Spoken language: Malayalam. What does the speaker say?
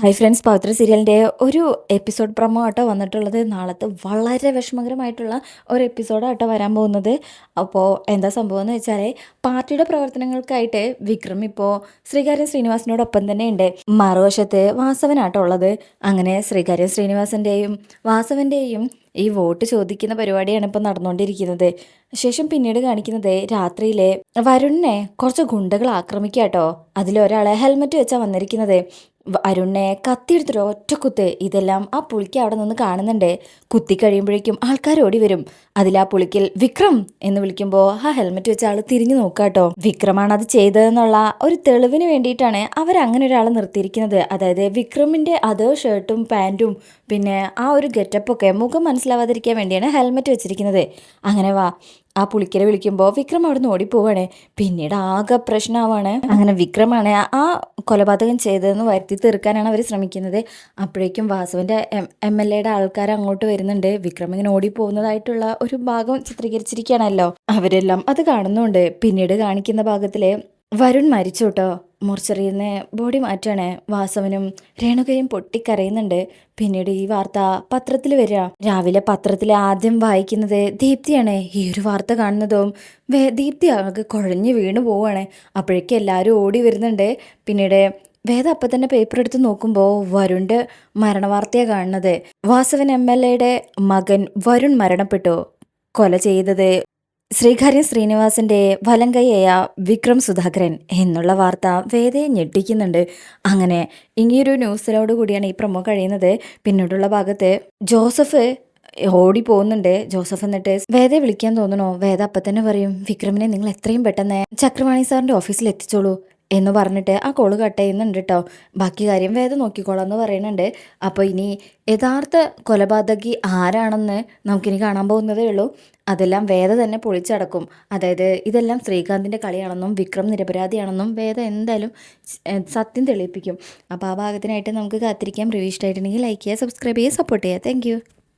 ഹായ് ഫ്രണ്ട്സ്, പവിത്ര സീരിയലിൻ്റെ ഒരു എപ്പിസോഡ് പ്രൊമോ ആട്ടോ വന്നിട്ടുള്ളത്. നാളത്തെ വളരെ വിഷമകരമായിട്ടുള്ള ഒരു എപ്പിസോഡാട്ടോ വരാൻ പോകുന്നത്. അപ്പോൾ എന്താ സംഭവം എന്ന് വെച്ചാൽ, പാർട്ടിയുടെ പ്രവർത്തനങ്ങൾക്കായിട്ട് വിക്രം ഇപ്പോൾ ശ്രീകാര്യം ശ്രീനിവാസനോടൊപ്പം തന്നെ ഉണ്ട്. മറുവശത്ത് വാസവനാട്ടോ ഉള്ളത്. അങ്ങനെ ശ്രീകാര്യം ശ്രീനിവാസൻ്റെയും വാസവൻ്റെയും ഈ വോട്ട് ചോദിക്കുന്ന പരിപാടിയാണ് ഇപ്പോൾ നടന്നുകൊണ്ടിരിക്കുന്നത്. ശേഷം പിന്നീട് കാണിക്കുന്നത് രാത്രിയിലെ വരുണിനെ കുറച്ച് ഗുണ്ടകൾ ആക്രമിക്കാട്ടോ. അതിലൊരാളെ ഹെൽമെറ്റ് വെച്ചാണ് വന്നിരിക്കുന്നത്. അരുണിനെ കത്തിയെടുത്തൊരു ഒറ്റക്കുത്ത്. ഇതെല്ലാം ആ പുളിക്ക് അവിടെ നിന്ന് കാണുന്നുണ്ട്. കുത്തി കഴിയുമ്പോഴേക്കും ആൾക്കാർ ഓടി വരും. അതിൽ ആ പുളിക്കിൽ വിക്രം എന്ന് വിളിക്കുമ്പോൾ ആ ഹെൽമെറ്റ് വെച്ച ആൾ തിരിഞ്ഞു നോക്കാട്ടോ. വിക്രമാണ് അത് ചെയ്തതെന്നുള്ള ഒരു തെളിവിന് വേണ്ടിയിട്ടാണ് അവരങ്ങനെ ഒരാളെ നിർത്തിയിരിക്കുന്നത്. അതായത് വിക്രമിൻ്റെ അതേ ഷർട്ടും പാൻറ്റും പിന്നെ ആ ഒരു ഗെറ്റപ്പൊക്കെ മുഖം മനസ്സിലാവാതിരിക്കാൻ വേണ്ടിയാണ് ഹെൽമെറ്റ് വെച്ചിരിക്കുന്നത്. അങ്ങനെ വാ, ആ പുളിക്കരെ വിളിക്കുമ്പോൾ വിക്രം അവിടെ നിന്ന് ഓടിപ്പോവാണ്. പിന്നീട് ആകെ പ്രശ്നമാവാണ്. അങ്ങനെ വിക്രമാണ് ആ കൊലപാതകം ചെയ്തതെന്ന് വരുത്തി തീർക്കാനാണ് അവർ ശ്രമിക്കുന്നത്. അപ്പോഴേക്കും വാസുവിൻ്റെ MLA ആൾക്കാർ അങ്ങോട്ട് വരുന്നുണ്ട്. വിക്രം ഇങ്ങനെ ഓടിപ്പോകുന്നതായിട്ടുള്ള ഒരു ഭാഗം ചിത്രീകരിച്ചിരിക്കുകയാണല്ലോ. അവരെല്ലാം അത് കാണുന്നുണ്ട്. പിന്നീട് കാണിക്കുന്ന ഭാഗത്തിൽ വരുൺ മരിച്ചു കേട്ടോ. മോർച്ചറിയിൽ നിന്ന് ബോഡി മാറ്റാണ്. വാസവനും രേണുകയും പൊട്ടിക്കരയുന്നുണ്ട്. പിന്നീട് ഈ വാർത്ത പത്രത്തിൽ വരിക. രാവിലെ പത്രത്തിൽ ആദ്യം വായിക്കുന്നത് ദീപ്തിയാണ്. ഈ ഒരു വാർത്ത കാണുന്നതും ദീപ്തി ആകെ കുഴഞ്ഞു വീണു പോവാണ്. അപ്പോഴേക്കും എല്ലാവരും ഓടി വരുന്നുണ്ട്. പിന്നീട് വേദ അപ്പം തന്നെ പേപ്പർ എടുത്ത് നോക്കുമ്പോൾ വരുണിൻ്റെ മരണവാർത്തയാണ് കാണുന്നത്. വാസവൻ MLA മകൻ വരുൺ മരണപ്പെട്ടു. കൊല ചെയ്തത് ശ്രീകാര്യം ശ്രീനിവാസന്റെ വലങ്കയ്യായ വിക്രം സുധാകരൻ എന്നുള്ള വാർത്ത വേദയെ ഞെട്ടിക്കുന്നുണ്ട്. അങ്ങനെ ഇങ്ങനെയൊരു ന്യൂസിലോട് കൂടിയാണ് ഈ പ്രൊമോ കഴിയുന്നത്. പിന്നീടുള്ള ഭാഗത്ത് ജോസഫ് ഓടി പോകുന്നുണ്ട്. ജോസഫ് എന്നിട്ട് വേദയെ വിളിക്കാൻ തോന്നണോ? വേദ അപ്പം തന്നെ പറയും, വിക്രമിനെ നിങ്ങൾ എത്രയും പെട്ടെന്ന് ചക്രവാണി സാറിൻ്റെ ഓഫീസിൽ എത്തിച്ചോളൂ എന്ന് പറഞ്ഞിട്ട് ആ കോള് കട്ട് ചെയ്യുന്നുണ്ട് കേട്ടോ. ബാക്കി കാര്യം വേദ നോക്കിക്കോളാം എന്ന് പറയുന്നുണ്ട്. അപ്പോൾ ഇനി യഥാർത്ഥ കൊലപാതകി ആരാണെന്ന് നമുക്കിനി കാണാൻ പോകുന്നതേ ഉള്ളൂ. അതെല്ലാം വേദ തന്നെ പൊളിച്ചടക്കും. അതായത് ഇതെല്ലാം ശ്രീകാന്തിൻ്റെ കളിയാണെന്നും വിക്രം നിരപരാധിയാണെന്നും വേദ എന്തായാലും സത്യം തെളിയിപ്പിക്കും. അപ്പോൾ ആ ഭാഗത്തിനായിട്ട് നമുക്ക് കാത്തിരിക്കാം. റിവ്യൂ ഇഷ്ടമായിട്ടുണ്ടെങ്കിൽ ലൈക്ക് ചെയ്യുക, സബ്സ്ക്രൈബ് ചെയ്യുക, സപ്പോർട്ട് ചെയ്യുക. താങ്ക്